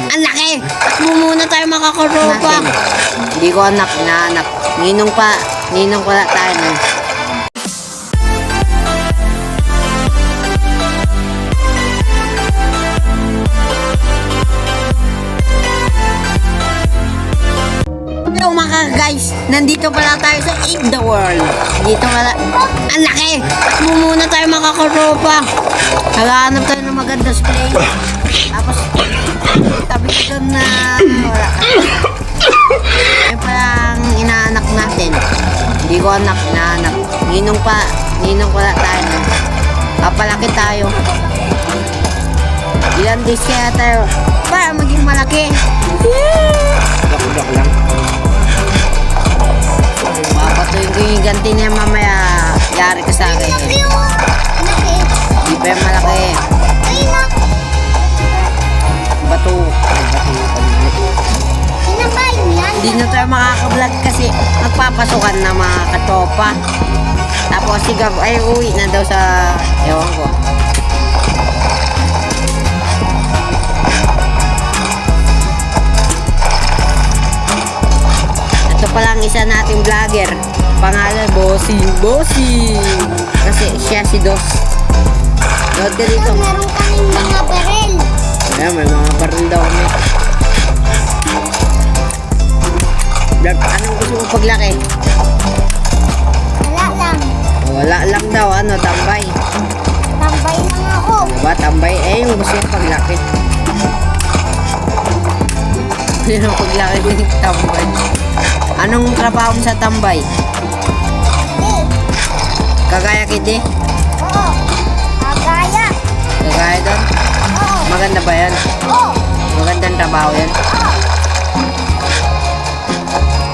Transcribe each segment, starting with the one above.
Ang laki! Takbo muna tayo makakaropa. Hindi ko anak, inaanak. Ninong pala tayo nun. Hello mga guys, nandito pala tayo sa Eat the World. Dito pala, ang laki! Takbo muna tayo makakaropa. Naghahanap tayo ng magandang play. Tapos, tabi ko doon na wala ka. Yung palang inaanak natin. Hindi ko anak, inaanak. Ninong pala tayo nun. Papalaki tayo. Ilan days kaya tayo para maging malaki. Lak lang. Papatuyin ko yung ganti niya mamaya. Yari ka sa akin. Hindi pa yung malaki. Bato. Hindi na tayo makaka-vlog kasi magpapasukan na mga katopa. Tapos si Gab ay uwi na daw sa ewan ko. Ito palang isa nating vlogger. Pangalan Bossing. Kasi siya si Dos. Load ka dito. Meron kaming mga baril. Ayan, may mga baril daw kami. Anong gusto mo paglaki? Wala lang. Wala lang daw, tambay. Tambay lang ako. Diba, tambay? Eh, yung gusto yung paglaki. Yun ang paglaki ng tambay. Anong trabaho mo sa tambay? Hindi. Kagaya kiti? Oo. Kagaya. Kagaya doon? Oo. Maganda ba yan? Oo. Magandang trabaho yan? Oo.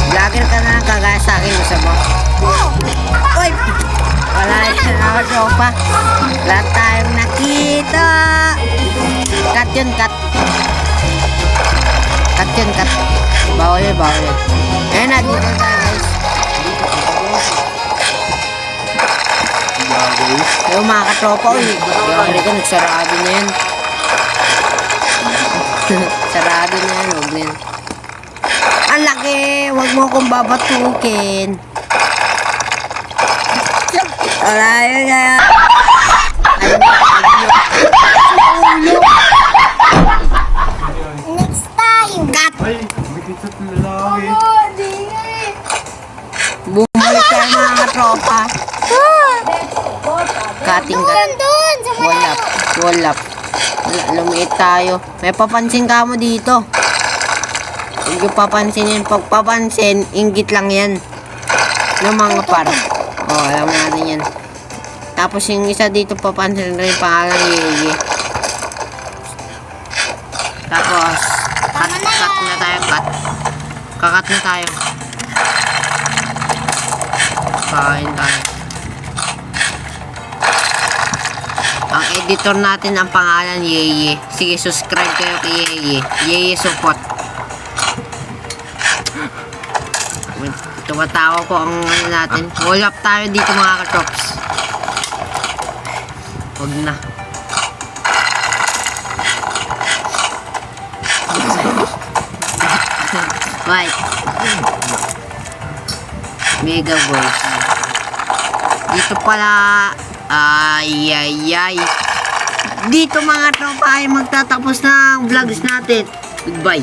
Vlogger ka na kagaya sa akin, gusto mo? Oo. Uy! Wala yan ako, tropa. Wala tayong nakita. Cut yun, cut. Cut yun, cut. Bawal yun. Ayun na, dito tayo guys. Yung mga katropa, uy. Yung ka, nagsarado na yan. Sarado na yan, huwag na yan. Ang laki! Huwag mo akong babatukin. Wala yun kaya. Next time. Cut! Oo, di nga eh. Bumalik tayo mga katropa. Cutting cut. Doon sa Wall up. Lumiit tayo. May papansin ka mo dito. Huwag yung papansin yan. Pag papansin, inggit lang yan. Ng mga par. Alam natin yan. Tapos yung isa dito papansin rin pangalan Yeye. Tapos, cut na tayo, cut. Kakat na tayo. Kain tayo. Ang editor natin ang pangalan Yeye. Sige, subscribe kayo kay Yeye. Yeye support. Tumatawa ko ang ano natin. Wall up tayo dito mga katrops. Huwag na. Right. Mega voice. Dito pala. Ay. Dito mga tropa ay magtatapos ng vlogs natin. Goodbye.